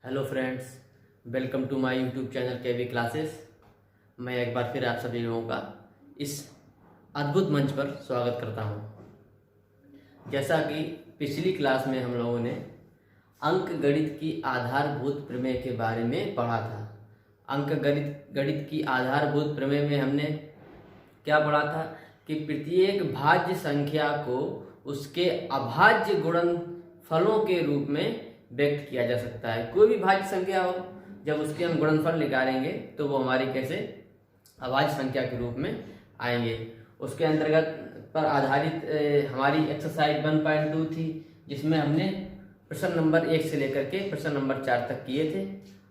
Hello friends, welcome to my YouTube channel KV classes. मैं एक बार फिर आप सभी लोगों का इस अद्भुत मंच पर स्वागत करता हूं। जैसा कि पिछली क्लास में हम लोगों ने अंक गणित की आधारभूत प्रमेय के बारे में पढ़ा था। अंक गणित की आधारभूत प्रमेय में हमने क्या पढ़ा था कि प्रत्येक भाज्य संख्या को उसके अभाज्य गुणनफलों के रूप में व्यक्त किया जा सकता है। कोई भी भाज्य संख्या हो, जब उसके हम गुणनफल निकालेंगे तो वो हमारी कैसे अभाज्य संख्या के रूप में आएंगे। उसके अंतर्गत पर आधारित हमारी एक्सरसाइज 1.2 थी, जिसमें हमने प्रश्न नंबर 1 से लेकर के प्रश्न नंबर 4 तक किए थे।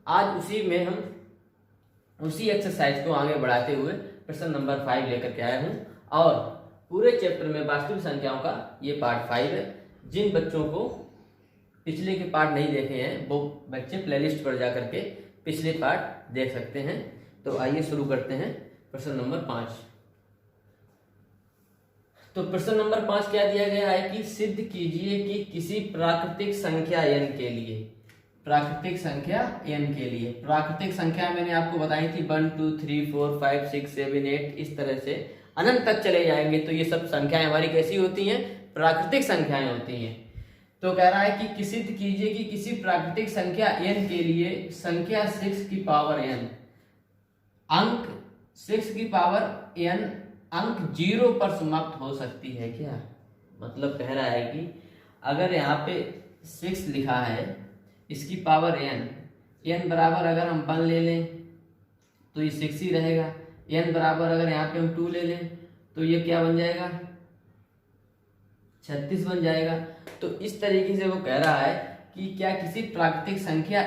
आज उसी में हम उसी एक्सरसाइज को आगे बढ़ाते हुए प्रश्न नंबर 5 लेकर के आया हूँ, और पूरे चैप्टर में वास्तविक संख्याओं का ये पार्ट 5 है। जिन बच्चों को पिछले के पार्ट नहीं देखे हैं वो बच्चे प्लेलिस्ट पर जाकर के पिछले पार्ट देख सकते हैं। तो आइए शुरू करते हैं प्रश्न नंबर 5। तो प्रश्न नंबर 5 क्या दिया गया है कि सिद्ध कीजिए कि किसी प्राकृतिक संख्या n के लिए, प्राकृतिक संख्या n के लिए, प्राकृतिक संख्या मैंने आपको बताई थी 1 2 3 4 5 6 7 8, इस तरह से अनंत तक चले जाएंगे तो ये सब संख्याएं हमारी कैसी होती हैं? प्राकृतिक संख्याएं होती हैं। तो कह रहा है कि सिद्ध कीजिए कि किसी प्राकृतिक संख्या n के लिए संख्या 6 की पावर n अंक 6 की पावर n अंक 0 पर समाप्त हो सकती है क्या? मतलब कह रहा है कि अगर यहाँ पे 6 लिखा है, इसकी पावर n बराबर अगर हम 1 ले लें तो ये 6 ही रहेगा। n बराबर अगर यहाँ पे हम 2 ले लें तो ये क्या बन जाएगा? 36 बन जाएगा। तो इस तरीके से वो कह रहा है कि क्या किसी प्राकृतिक संख्या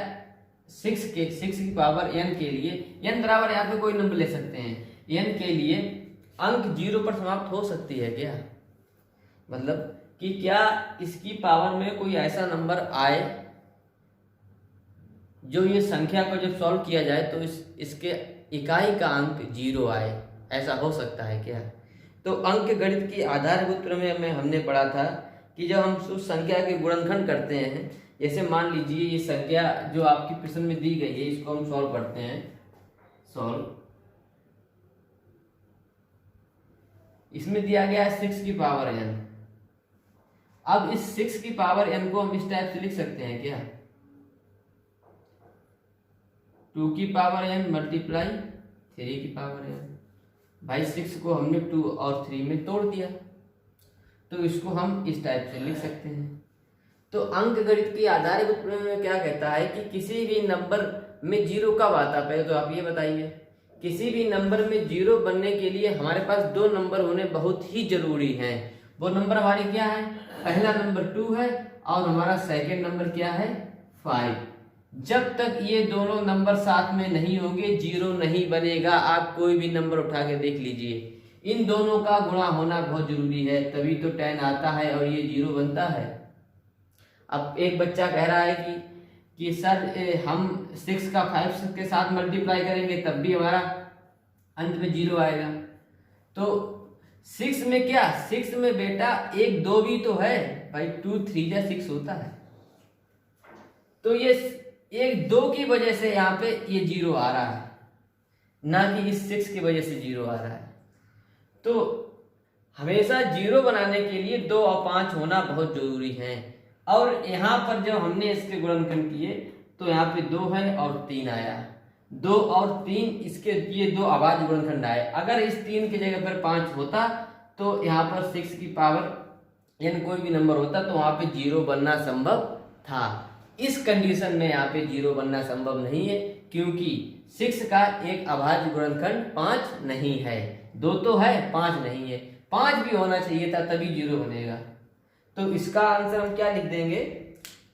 6 की पावर n के लिए, n बराबर यहाँ पे कोई नंबर ले सकते हैं, n के लिए अंक 0 पर समाप्त हो सकती है क्या? मतलब कि क्या इसकी पावर में कोई ऐसा नंबर आए जो ये संख्या को जब सॉल्व किया जाए तो इसके इकाई का अंक 0 आए, ऐसा हो सकता है क्या? तो अंक गणित की आधारभूत प्रमेय में हमने पढ़ा था कि जब हम उस संख्या के गुणनखंड करते हैं, जैसे मान लीजिए ये संख्या जो आपकी प्रश्न में दी गई है, इसको हम सॉल्व करते हैं। सॉल्व, इसमें दिया गया है 6 की पावर n। अब इस 6 की पावर n को हम इस टाइप से लिख सकते हैं क्या? 2 की पावर n मल्टीप्लाई 3 की पावर n। भाई 6 को हमने 2 और 3 में तोड़ दिया, तो इसको हम इस टाइप से लिख सकते हैं। तो अंक गणित की आधारभूत प्रमेय में क्या कहता है कि किसी भी नंबर में 0 कब आता है? पहले तो आप ये बताइए। किसी भी नंबर में 0 बनने के लिए हमारे पास 2 नंबर होने बहुत ही जरूरी हैं। वो नंबर हमारे क्या है? पहला नंबर 2 है और हमारा सेकेंड नंबर क्या है? 5। जब तक ये दोनों नंबर साथ में नहीं होंगे 0 नहीं बनेगा। आप कोई भी नंबर उठा के देख लीजिए, इन दोनों का गुणा होना बहुत जरूरी है, तभी तो 10 आता है और ये 0 बनता है। अब एक बच्चा कह रहा है कि सर हम 6 का 5 के साथ मल्टीप्लाई करेंगे तब भी हमारा अंत में 0 आएगा। तो 6 में क्या? 6 में बेटा 1 2 भी तो है भाई, 2 3 या 6 होता है। तो ये 1 2 की वजह से यहाँ पे ये 0 आ रहा है, ना कि इस 6 की वजह से 0 आ रहा है। तो हमेशा 0 बनाने के लिए 2 और 5 होना बहुत जरूरी है। और यहाँ पर जब हमने इसके गुणनखंड किए तो यहाँ पे 2 है और 3 आया, 2 और 3 इसके ये 2 अभाज्य गुणनखंड आए। अगर इस 3 की जगह पर 5 होता तो यहाँ पर 6 की पावर n कोई भी नंबर होता तो वहां पे 0 बनना संभव था। इस कंडीशन में यहाँ पे 0 बनना संभव नहीं है, क्योंकि 6 का एक अभाज्य गुणनखंड 5 नहीं है। 2 तो है, 5 नहीं है। 5 भी होना चाहिए था तभी 0 बनेगा। तो इसका आंसर हम क्या लिख देंगे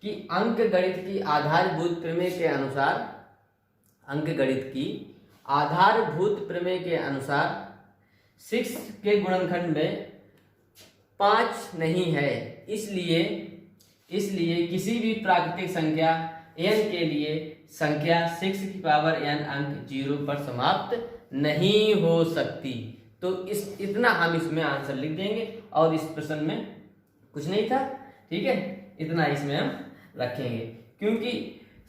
कि अंक गणित की आधारभूत प्रमेय के अनुसार, अंक गणित की आधारभूत प्रमेय के अनुसार 6 के गुणनखंड में 5 नहीं है। इसलिए किसी भी प्राकृतिक संख्या n के लिए संख्या 6 की पावर n अंक 0 पर समाप्त नहीं हो सकती। तो इतना हम इसमें आंसर लिख देंगे। और इस प्रश्न में कुछ नहीं था, ठीक है, इतना इसमें हम रखेंगे, क्योंकि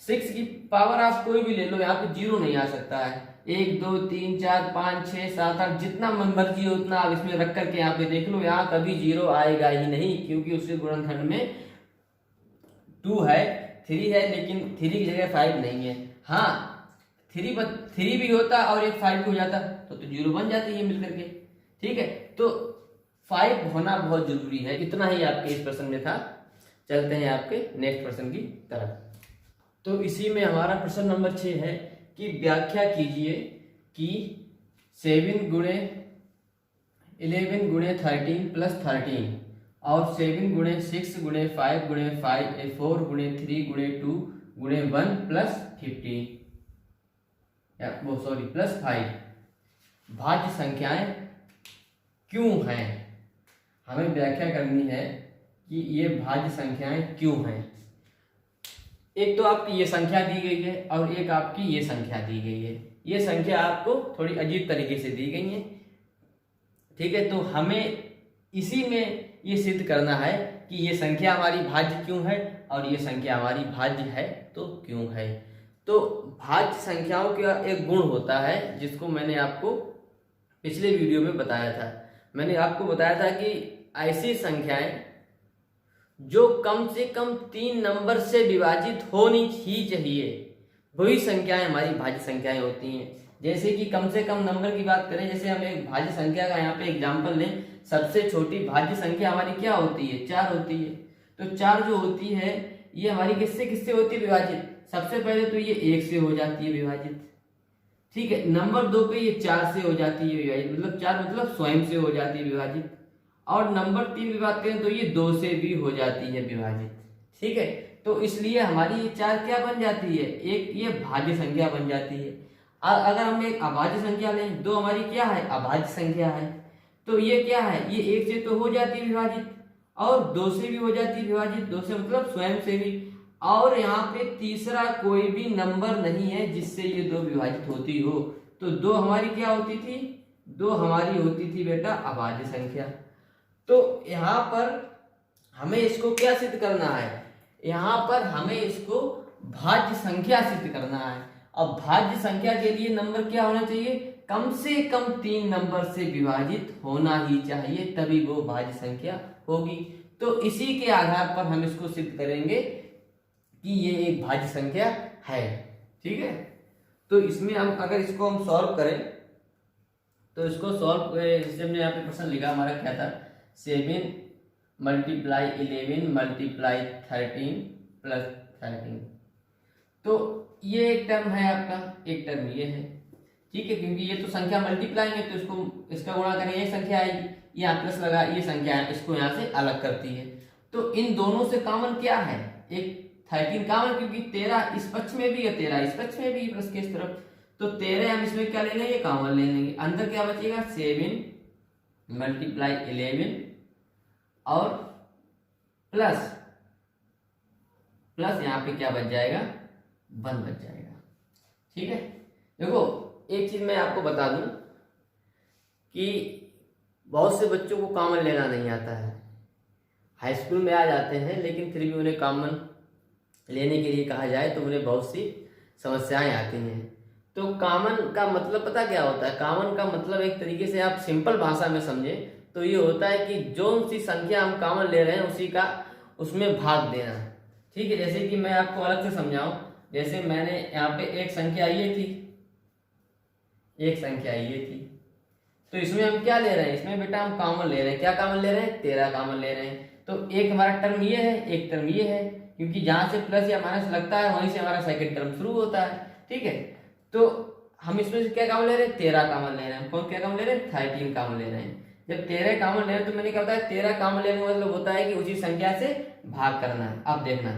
6 की पावर आप कोई भी ले लो, यहाँ पे 0 नहीं आ सकता है। 1 2 3 4 5 6 7 8 जितना मर्जी हो उतना आप इसमें रख करके यहाँ पे देख लो, यहाँ कभी 0 आएगा ही नहीं, क्योंकि उसके गुणनखंड में 2 है, 3 है, लेकिन 3 की जगह 5 नहीं है। हाँ 3 भी होता और एक 5 भी हो जाता तो 0 बन जाती है मिलकर के। ठीक है, तो 5 होना बहुत जरूरी है। इतना ही आपके इस प्रश्न में था। चलते हैं आपके नेक्स्ट प्रश्न की तरफ। तो इसी में हमारा प्रश्न नंबर 6 है कि व्याख्या कीजिए कि 7 गुणे 11 गुणे 13 प्लस 13 और 7 गुणे 6 गुणे 5 गुणे 5 4 गुणे 3 गुणे 2 गुणे 1 प्लस 15 प्लस 5 भाज्य संख्याएं क्यों हैं। हमें व्याख्या करनी है कि ये भाज्य संख्याएं क्यों हैं। एक तो आपकी ये संख्या दी गई है और एक आपकी ये संख्या दी गई है। ये संख्या आपको थोड़ी अजीब तरीके से दी गई है। ठीक है, तो हमें इसी में ये सिद्ध करना है कि ये संख्या हमारी भाज्य क्यों है और ये संख्या हमारी भाज्य है तो क्यों है। तो भाज्य संख्याओं का एक गुण होता है जिसको मैंने आपको पिछले वीडियो में बताया था। मैंने आपको बताया था कि ऐसी संख्याएं जो कम से कम 3 नंबर से विभाजित होनी ही चाहिए, वही संख्याएं हमारी भाज्य संख्याएं होती हैं। जैसे कि कम से कम नंबर की बात करें, जैसे हम एक भाज्य संख्या का यहाँ पे एग्जांपल लें, सबसे छोटी भाज्य संख्या हमारी क्या होती है, 4 होती है। तो 4 जो होती है ये हमारी किससे किससे होती है विभाजित। सबसे पहले तो ये 1 से हो जाती है विभाजित। ठीक है, नंबर 2 पे ये 4 से हो जाती है विभाजित, मतलब 4 मतलब स्वयं से हो जाती है विभाजित। और नंबर 3 की बात करें तो ये 2 से भी हो जाती है विभाजित। ठीक है, तो इसलिए हमारी ये 4 क्या बन जाती है, एक ये भाज्य संख्या बन जाती है। अगर हम एक अभाज्य संख्या लें, 2 हमारी क्या है, अभाज्य संख्या है, तो ये क्या है, ये 1 से तो हो जाती है विभाजित और 2 से भी हो जाती है विभाजित, 2 से मतलब स्वयं से भी। और यहाँ पे तीसरा कोई भी नंबर नहीं है जिससे ये 2 विभाजित होती हो। तो 2 हमारी क्या होती थी, 2 हमारी होती थी बेटा अभाज्य संख्या। तो यहाँ पर हमें इसको क्या सिद्ध करना है, यहाँ पर हमें इसको भाज्य संख्या सिद्ध करना है। अब भाज्य संख्या के लिए नंबर क्या होना चाहिए, कम से कम 3 नंबर से विभाजित होना ही चाहिए, तभी वो भाज्य संख्या होगी। तो इसी के आधार पर हम इसको सिद्ध करेंगे कि ये एक भाज्य संख्या है। ठीक है, तो इसमें हम अगर इसको हम सॉल्व करें तो इसको सॉल्व, जैसे हमने यहाँ पे प्रश्न लिखा हमारा क्या था, 7 मल्टीप्लाई 11 मल्टीप्लाई 13 प्लस 13। तो ये एक टर्म है आपका, एक टर्म ये है। ठीक है, क्योंकि ये तो संख्या मल्टीप्लाई है तो इसको इसका गुणा करें, ये संख्या आएगी, यहाँ प्लस लगा, ये संख्या है, इसको यहाँ से अलग करती है। तो इन दोनों से कॉमन क्या है, एक 13 कॉमन, क्योंकि 13 इस पक्ष में भी है, 13 इस पक्ष में भी, प्लस के इस तरफ। तो 13 हम इसमें क्या ले लेंगे, कॉमन ले लेंगे। अंदर क्या बचेगा, 7 मल्टीप्लाई 11 और प्लस यहाँ पे क्या बच जाएगा, 1 बच जाएगा। ठीक है, देखो एक चीज मैं आपको बता दूं कि बहुत से बच्चों को कॉमन लेना नहीं आता है। हाई स्कूल में आ जाते हैं लेकिन फिर भी उन्हें कॉमन लेने के लिए कहा जाए तो उन्हें बहुत सी समस्याएं आती हैं। तो कॉमन का मतलब पता क्या होता है, कॉमन का मतलब एक तरीके से आप सिंपल भाषा में समझे तो ये होता है कि जो सी संख्या हम कॉमन ले रहे हैं उसी का उसमें भाग देना। ठीक है, जैसे कि मैं आपको अलग से समझाऊं, जैसे मैंने यहाँ पे एक संख्या ये थी, एक संख्या ये थी, तो इसमें हम क्या ले रहे हैं, इसमें बेटा हम कॉमन ले रहे हैं। क्या कॉमन ले रहे हैं, 13 कॉमन ले रहे हैं। तो एक हमारा टर्म ये है, एक टर्म ये है, क्योंकि जहां से प्लस या माइनस लगता है वहीं से हमारा सेकंड टर्म शुरू होता है। ठीक है, तो हम इसमें से क्या कॉमन ले रहे हैं, 13 कॉमन ले रहे हैं। कौन क्या कॉमन ले रहे हैं, 13 कॉमन ले रहे हैं। जब 13 कॉमन ले रहे हैं तो मैंने क्या बताया, 13 कॉमन लेने का मतलब होता है कि उसी संख्या से भाग करना है। अब देखना,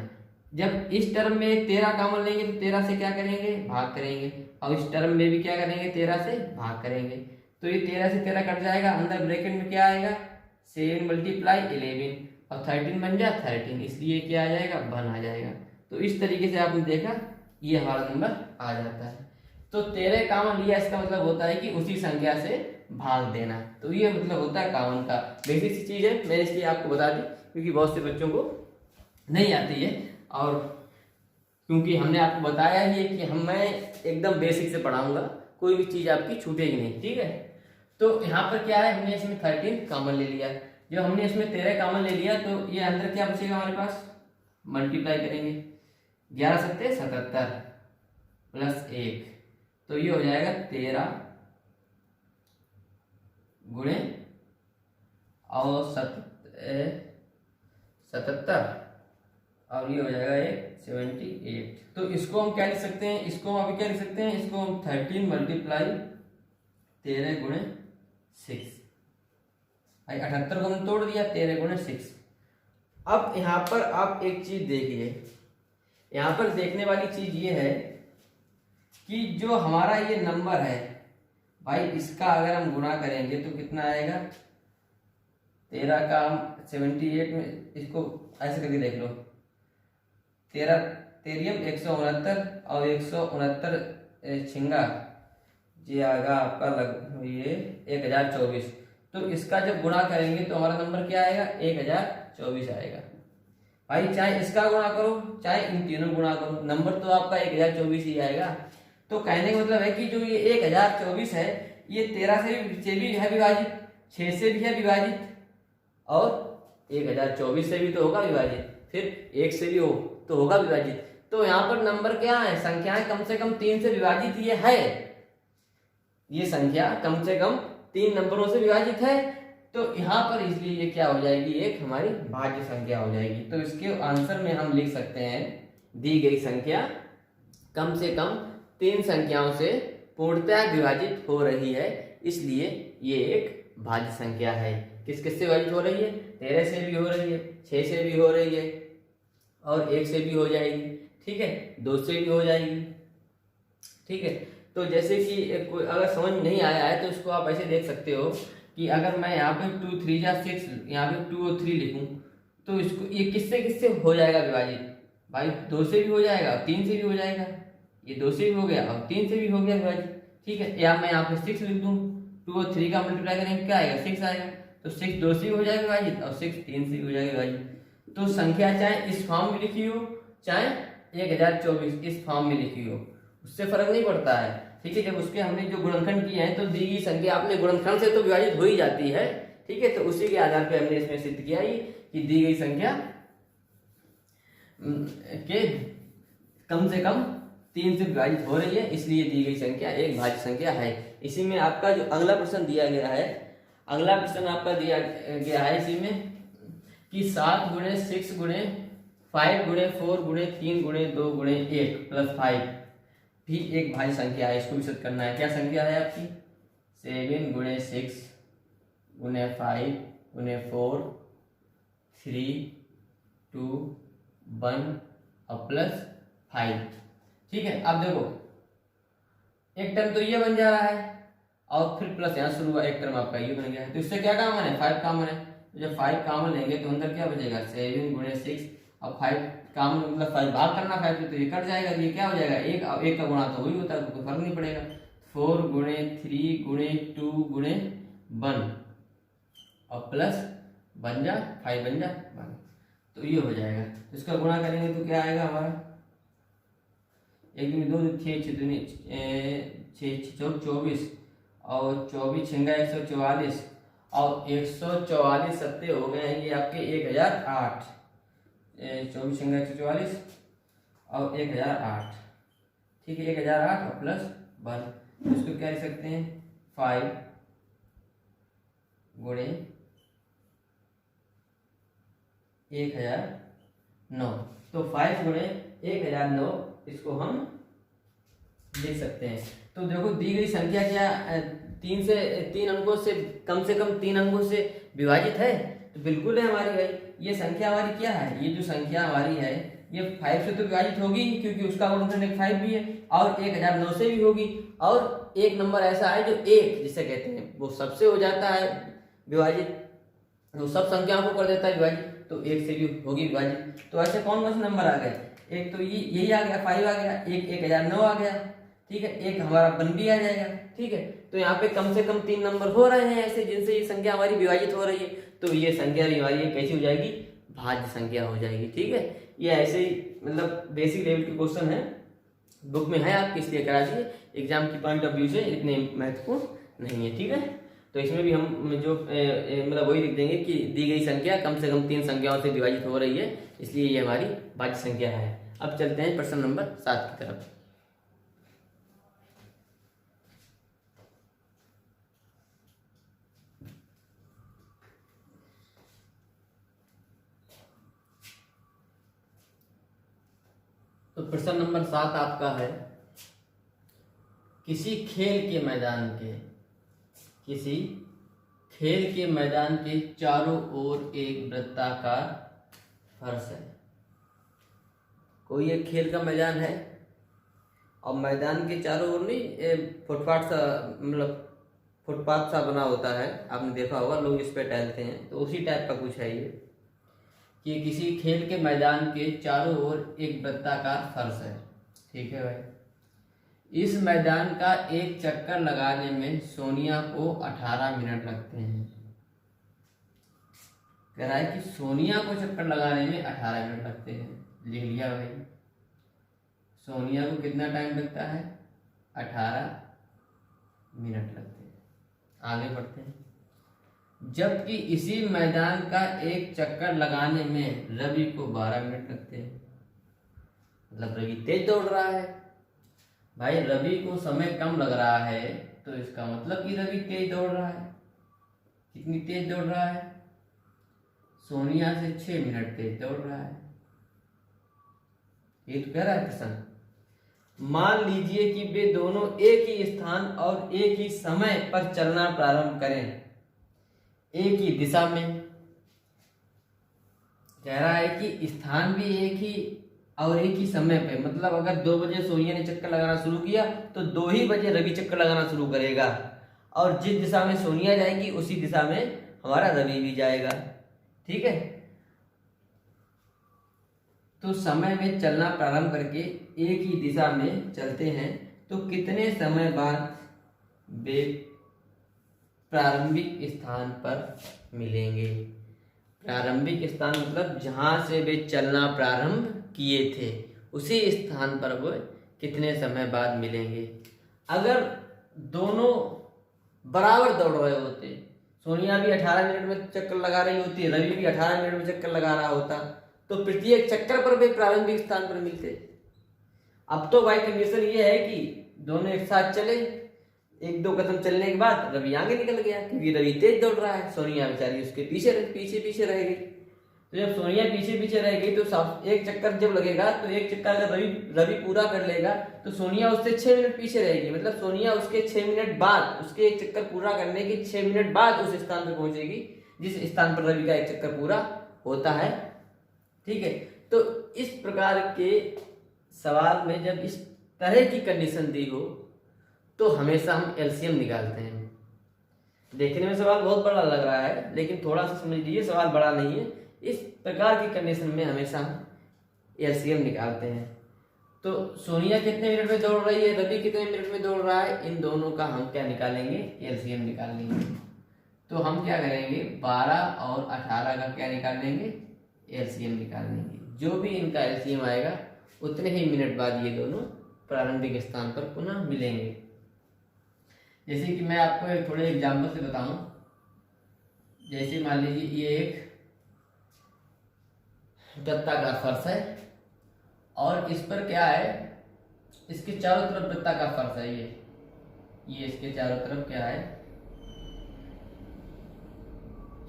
जब इस टर्म में 13 कॉमन लेंगे तो 13 से क्या करेंगे, भाग करेंगे, और इस टर्म में भी क्या करेंगे, 13 से भाग करेंगे। तो ये 13 से 13 कट जाएगा, अंदर ब्रैकेट में क्या आएगा, 7 मल्टीप्लाई 11 और 13 बन जाए 13, इसलिए क्या आ जाएगा, 1 आ जाएगा। तो इस तरीके से आपने देखा ये हमारा नंबर आ जाता है। तो 13 कॉमन लिया, इसका मतलब होता है कि उसी संख्या से भाग देना। तो ये मतलब होता है कॉमन का बेसिक सी चीज है, मैंने इसलिए आपको बता दी क्योंकि बहुत से बच्चों को नहीं आती है। और क्योंकि हमने आपको बताया ही है कि मैं एकदम बेसिक से पढ़ाऊंगा, कोई भी चीज़ आपकी छूटेगी नहीं, ठीक है। तो यहाँ पर क्या है, हमने इसमें 13 कॉमन ले लिया। जब हमने इसमें 13 कॉमन ले लिया तो ये अंदर क्या बचेगा हमारे पास, मल्टीप्लाई करेंगे 11 सत्ते 77 प्लस 1, तो ये हो जाएगा 13 गुणे और 77 और ये हो जाएगा 78। तो इसको हम क्या लिख सकते हैं, इसको हम अभी क्या लिख सकते हैं, इसको हम 13 मल्टीप्लाई 13 गुणे 6, 78 को हमने तोड़ दिया 13 गुणे 6। अब यहाँ पर आप एक चीज देखिए, यहाँ पर देखने वाली चीज ये है कि जो हमारा ये नंबर है भाई, इसका अगर हम गुणा करेंगे तो कितना आएगा, 13 का हम 78 में इसको ऐसे करके देख लो, 13 तेरियम 169 और 169 छिंगा ये आएगा आपका लग ये 1024। तो इसका जब गुणा करेंगे तो हमारा नंबर क्या आएगा, 1024 आएगा। भाई चाहे इसका गुणा करो चाहे इन तीनों गुणा करो, नंबर तो आपका 1024 ही आएगा। तो कहने का मतलब है कि जो ये 1024 है ये 13 से भी है विभाजित, 6 से भी है विभाजित और 1024 से भी तो होगा विभाजित, फिर 1 से भी हो तो होगा विभाजित। तो यहाँ पर नंबर क्या है, संख्याएं कम से कम 3 से विभाजित ये है, ये संख्या कम से कम 3 नंबरों से विभाजित है। तो यहाँ पर इसलिए ये क्या हो जाएगी, एक हमारी भाज्य संख्या हो जाएगी। तो इसके आंसर में हम लिख सकते हैं दी गई संख्या कम से कम 3 संख्याओं से पूर्णतः विभाजित हो रही है, इसलिए ये एक भाज्य संख्या है। किस किस से विभाजित हो रही है, 13 से भी हो रही है, 6 से भी हो रही है और 1 से भी हो जाएगी, ठीक है, 2 से भी हो जाएगी, ठीक है। तो जैसे कि कोई अगर समझ नहीं आया है तो इसको आप ऐसे देख सकते हो कि अगर मैं यहाँ पे 2 3 जा 6 यहाँ पे 2 और 3 लिखूं तो इसको ये किससे हो जाएगा विभाजित, भाई 2 से भी हो जाएगा, 3 से भी हो जाएगा, ये 2 से भी हो गया और 3 से भी हो गया विभाजित, ठीक है। या मैं यहाँ पे 6 लिख दूँ, 2 और 3 का मल्टीप्लाई करेंगे क्या आएगा, 6 आएगा। तो 6 2 से भी हो जाएगा विभाजित और 6 3 से भी हो जाएगा विभाजित। तो संख्या चाहे इस फॉर्म में लिखी हो चाहे 1024 इस फॉर्म में लिखी हो, उससे फर्क नहीं पड़ता है, ठीक है। जब उसके हमने जो गुणनखंड किए हैं तो दी गई संख्या अपने गुणनखंड से तो विभाजित हो ही जाती है, ठीक है। तो उसी के आधार पर हमने इसमें सिद्ध किया ही कि दी गई संख्या के कम से कम 3 से विभाजित हो रही है, इसलिए दी गई संख्या एक भाज्य संख्या है। इसी में आपका जो अगला प्रश्न दिया गया है, अगला प्रश्न आपका दिया गया है इसी में कि 7 गुणे 6 गुणे 5 गुणे 4 गुणे 3 गुणे 2 गुणे 1 प्लस 5 भी एक भाज्य संख्या है। इसको भी सिद्ध करना है। क्या संख्या है आपकी, 7 गुणे 6 गुणे 5 गुणे 4 3 2 1 और प्लस 5, ठीक है। अब देखो एक टर्म तो ये बन जा रहा है और फिर प्लस यहाँ शुरू हुआ, एक टर्म आपका ये बन गया है। तो इससे क्या कॉमन है, 5 कॉमन है। तो जब 5 कॉमन लेंगे तो अंदर क्या बचेगा, 7 गुणे 6 और 5 कॉमन मतलब 5 भाग करना 5 से तो ये कट जाएगा, तो ये क्या हो जाएगा, एक और एक का गुणा तो वही होता है, तो कोई फर्क नहीं पड़ेगा। 4 गुणे 3 गुणे 2 गुणे 1 और प्लस बन जा 5 बन जा 1, तो ये हो जाएगा। तो इसका गुणा करेंगे तो क्या आएगा हमारा, 1 2 6 24 और 24 छिंगा 144 और 144 सत्ते हो गए हैं ये आपके 1008, 24 छिंगा 144 और 1008, ठीक है। 1008 और प्लस 1, इसको क्या लिख सकते हैं, 5 गुणे 1009। तो 5 गुणे 1009 इसको हम लिख सकते हैं। तो देखो दी गई संख्या क्या 3 अंकों से कम 3 अंकों से विभाजित है, तो बिल्कुल है हमारी भाई। ये संख्या हमारी क्या है, ये जो संख्या हमारी है ये 5 से तो विभाजित होगी क्योंकि उसका गुणनखंड 5 भी है, और 1009 से भी होगी। और एक नंबर ऐसा है जो 1 जिसे कहते हैं वो सबसे हो जाता है विभाजित, वो सब संख्याओं को कर देता है विभाजित, तो 1 से भी होगी विभाजित। तो ऐसे कौन कौन से नंबर आ गए, एक तो ये यही आ गया 5 आ गया, एक 1009 आ गया, ठीक है, एक हमारा 1 भी आ जाएगा, ठीक है। तो यहाँ पे कम से कम 3 नंबर हो रहे हैं ऐसे जिनसे ये संख्या हमारी विभाजित हो रही है। तो ये संख्या भी हमारी कैसी हो जाएगी, भाज्य संख्या हो जाएगी। ठीक है, ये ऐसे ही मतलब बेसिक लेवल के क्वेश्चन है, बुक में है आपके, इसलिए करा दीजिए। एग्जाम की पॉइंट ऑफ व्यू से इतने महत्वपूर्ण नहीं है। ठीक है, तो इसमें भी हम जो मतलब वही लिख देंगे कि दी गई संख्या कम से कम 3 संख्याओं से विभाजित हो रही है, इसलिए ये हमारी भाज्य संख्या है। अब चलते हैं प्रश्न नंबर 7 की तरफ। तो प्रश्न नंबर 7 आपका है, किसी खेल के मैदान के चारों ओर एक वृत्ताकार फर्श है। कोई एक खेल का मैदान है और मैदान के चारों ओर नहीं फुटपाथ सा, मतलब फुटपाथ सा बना होता है, आपने देखा होगा, लोग इस पे टहलते हैं, तो उसी टाइप का कुछ है ये कि किसी खेल के मैदान के चारों ओर एक वृत्ताकार फर्श है। ठीक है भाई, इस मैदान का एक चक्कर लगाने में सोनिया को 18 मिनट लगते हैं। कह रहा है कि सोनिया को चक्कर लगाने में 18 मिनट लगते हैं। लिख लिया भाई, सोनिया को कितना टाइम लगता है? 18 मिनट लगते हैं। आगे बढ़ते हैं। जबकि इसी मैदान का एक चक्कर लगाने में रवि को 12 मिनट लगते हैं। मतलब रवि तेज दौड़ रहा है भाई, रवि को समय कम लग रहा है, तो इसका मतलब कि रवि तेज दौड़ रहा है। कितनी तेज दौड़ रहा है? सोनिया से 6 मिनट तेज दौड़ रहा है। ये तो कह रहा है प्रश्न। मान लीजिए कि वे दोनों एक ही स्थान और एक ही समय पर चलना प्रारंभ करें, एक ही दिशा में। कह रहा है कि स्थान भी एक ही और एक ही समय पे, मतलब अगर 2 बजे सोनिया ने चक्कर लगाना शुरू किया तो 2 ही बजे रवि चक्कर लगाना शुरू करेगा, और जिस दिशा में सोनिया जाएगी उसी दिशा में हमारा रवि भी जाएगा। ठीक है, तो समय में चलना प्रारंभ करके एक ही दिशा में चलते हैं तो कितने समय बाद वे प्रारंभिक स्थान पर मिलेंगे? प्रारंभिक स्थान मतलब जहां से वे चलना प्रारंभ किए थे उसी स्थान पर वो कितने समय बाद मिलेंगे? अगर दोनों बराबर दौड़ रहे होते, सोनिया भी 18 मिनट में चक्कर लगा रही होती, रवि भी 18 मिनट में चक्कर लगा रहा होता, तो प्रत्येक चक्कर पर वे प्रारंभिक स्थान पर मिलते। अब तो भाई कंडीशन ये है कि दोनों एक साथ चले, 1-2 कदम चलने के बाद रवि आगे निकल गया, क्योंकि रवि तेज दौड़ रहा है, सोनिया बेचारी उसके पीछे रह गई। तो जब सोनिया पीछे रह गई तो एक चक्कर जब लगेगा तो एक चक्कर अगर रवि पूरा कर लेगा तो सोनिया उससे 6 मिनट पीछे रहेगी। मतलब सोनिया उसके 6 मिनट बाद, उसके एक चक्कर पूरा करने के 6 मिनट बाद उस स्थान पर पहुंचेगी जिस स्थान पर रवि का एक चक्कर पूरा होता है। ठीक है, तो इस प्रकार के सवाल में जब इस तरह की कंडीशन दी हो तो हमेशा हम एलसीएम निकालते हैं। देखने में सवाल बहुत बड़ा लग रहा है, लेकिन थोड़ा सा समझ लीजिए सवाल बड़ा नहीं है। इस प्रकार की कंडीशन में हमेशा हम एलसीएम निकालते हैं। तो सोनिया कितने मिनट में दौड़ रही है, रवि कितने मिनट में दौड़ रहा है, इन दोनों का हम क्या निकालेंगे? एलसीएम निकाल लेंगे। तो हम क्या करेंगे? 12 और 18 का क्या निकाल लेंगे? एलसीएम निकाल लेंगे। जो भी इनका एलसीएम आएगा उतने ही मिनट बाद ये दोनों प्रारंभिक स्थान पर पुनः मिलेंगे। जैसे कि मैं आपको एक थोड़े एग्जाम्पल से बताऊं। जैसे मान लीजिए ये एक वृत्ताकार फर्श है और इस पर क्या है, इसके चारों तरफ वृत्ताकार फर्श है। ये इसके चारों तरफ क्या है?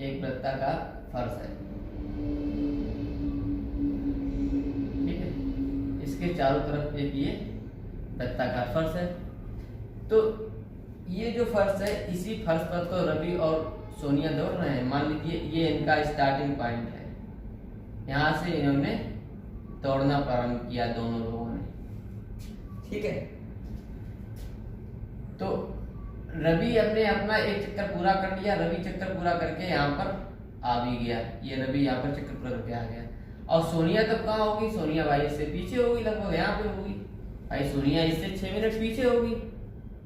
एक वृत्ताकार फर्श है। ठीक है, इसके चारों तरफ एक ये वृत्ताकार फर्श है। तो ये जो फर्श है, इसी फर्श पर तो रवि और सोनिया दौड़ रहे हैं। मान लीजिए ये इनका स्टार्टिंग पॉइंट है, यहां से इन्होंने दौड़ना प्रारंभ किया दोनों लोगों ने। ठीक है, तो रवि अपना एक चक्कर पूरा कर लिया, रवि चक्कर पूरा करके यहाँ पर आ भी गया। ये रवि यहाँ पर चक्कर पूरा करके आ गया। और सोनिया तब कहाँ होगी? सोनिया भाई इससे पीछे होगी, लगभग यहाँ पे होगी। भाई सोनिया इससे 6 मिनट पीछे होगी,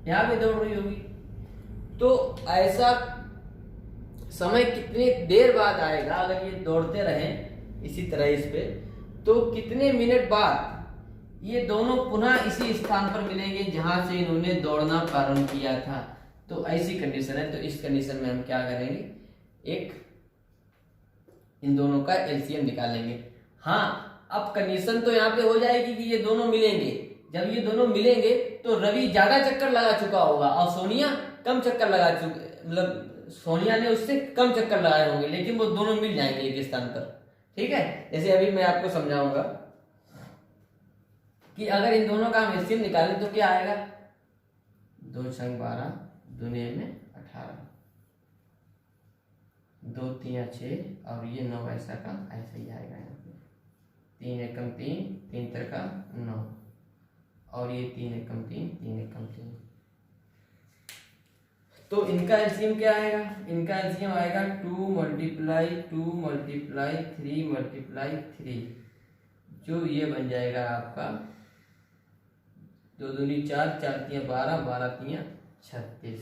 यहाँ पे दौड़ रही होगी। तो ऐसा समय कितनी देर बाद आएगा? अगर ये दौड़ते रहे इसी तरह इस पे, तो कितने मिनट बाद ये दोनों पुनः इसी स्थान पर मिलेंगे जहां से इन्होंने दौड़ना प्रारंभ किया था। तो ऐसी कंडीशन है, तो इस कंडीशन में हम क्या करेंगे, एक इन दोनों का एलसीएम निकालेंगे। हाँ, अब कंडीशन तो यहाँ पे हो जाएगी कि ये दोनों मिलेंगे। जब ये दोनों मिलेंगे तो रवि ज्यादा चक्कर लगा चुका होगा और सोनिया कम चक्कर लगा चुके, मतलब सोनिया ने उससे कम चक्कर लगाए होंगे, लेकिन वो दोनों मिल जाएंगे एक स्थान पर। ठीक है, जैसे अभी मैं आपको समझाऊंगा कि अगर इन दोनों का हम एलसीएम निकालें तो क्या आएगा, 2 छंग 12 दुनिया में 18, 2 3 6 और ये 9 ऐसा का ऐसा ही आएगा यहाँ पे, 3 एकम 3 3 का 9 और ये 3 एकम 3 3 एकम 3। तो इनका एलसीएम क्या आएगा, इनका एलसीएम आएगा 2 मल्टीप्लाई 2 मल्टीप्लाई 3 मल्टीप्लाई 3, जो ये बन जाएगा आपका 2 दूनी 4 4 तियां 12 12 तियां 36।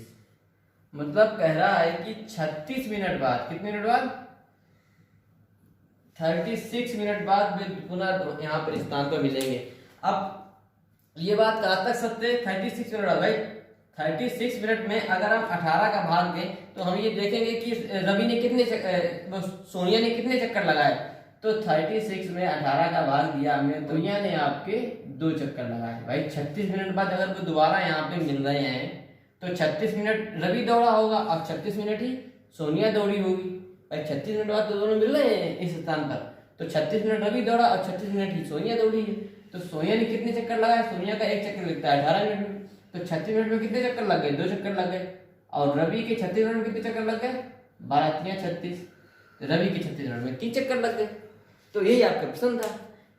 मतलब कह रहा है कि 36 मिनट बाद, कितने मिनट बाद, 36 मिनट बाद वे पुनः यहाँ पर स्थान पर मिलेंगे। अब ये बात कहाँ तक सत्य है, 36 मिनट बाद। भाई 36 मिनट में अगर हम 18 का भाग दें तो हम ये देखेंगे कि रवि ने कितने सोनिया ने कितने चक्कर लगाए। तो 36 में 18 का भाग दिया हमने, तो सोनिया ने आपके 2 चक्कर लगाए। भाई 36 मिनट बाद अगर वो दोबारा यहाँ पे मिल रहे हैं तो 36 मिनट रवि दौड़ा होगा और 36 मिनट ही सोनिया दौड़ी होगी। भाई 36 मिनट बाद तो दोनों मिल रहे हैं इस स्थान पर, तो 36 मिनट रवि दौड़ा और 36 मिनट ही सोनिया दौड़ी है। तो सोनिया ने कितने चक्कर लगाए, सोनिया का 1 चक्कर लगता है 18 मिनट में, तो 36 मिनट में कितने चक्कर लग गए, 2 चक्कर लग गए। और रवि के 36 मिनट में कितने चक्कर लग गए, 12 तियां 36, रवि के 36 मिनट में 3 चक्कर लग गए। तो यही आपका प्रश्न था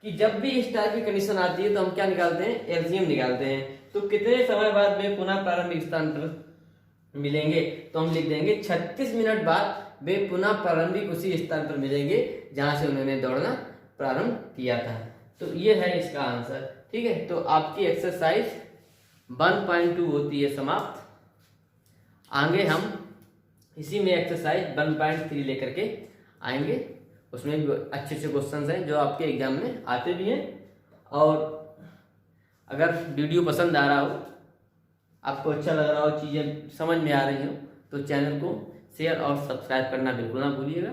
कि जब भी इस टाइप की कंडीशन आती है तो हम क्या निकालते हैं, एलसीएम निकालते हैं। तो कितने समय बाद वे पुनः प्रारंभिक स्थान पर मिलेंगे, तो हम लिख देंगे 36 मिनट बाद वे पुनः प्रारंभिक उसी स्थान पर मिलेंगे जहां से उन्होंने दौड़ना प्रारंभ किया था। तो ये है इसका आंसर। ठीक है, तो आपकी एक्सरसाइज 1.2 होती है समाप्त। आगे हम इसी में एक्सरसाइज 1.3 लेकर के आएंगे, उसमें भी अच्छे अच्छे क्वेश्चंस हैं जो आपके एग्जाम में आते भी हैं। और अगर वीडियो पसंद आ रहा हो, आपको अच्छा लग रहा हो, चीज़ें समझ में आ रही हो, तो चैनल को शेयर और सब्सक्राइब करना बिल्कुल ना भूलिएगा।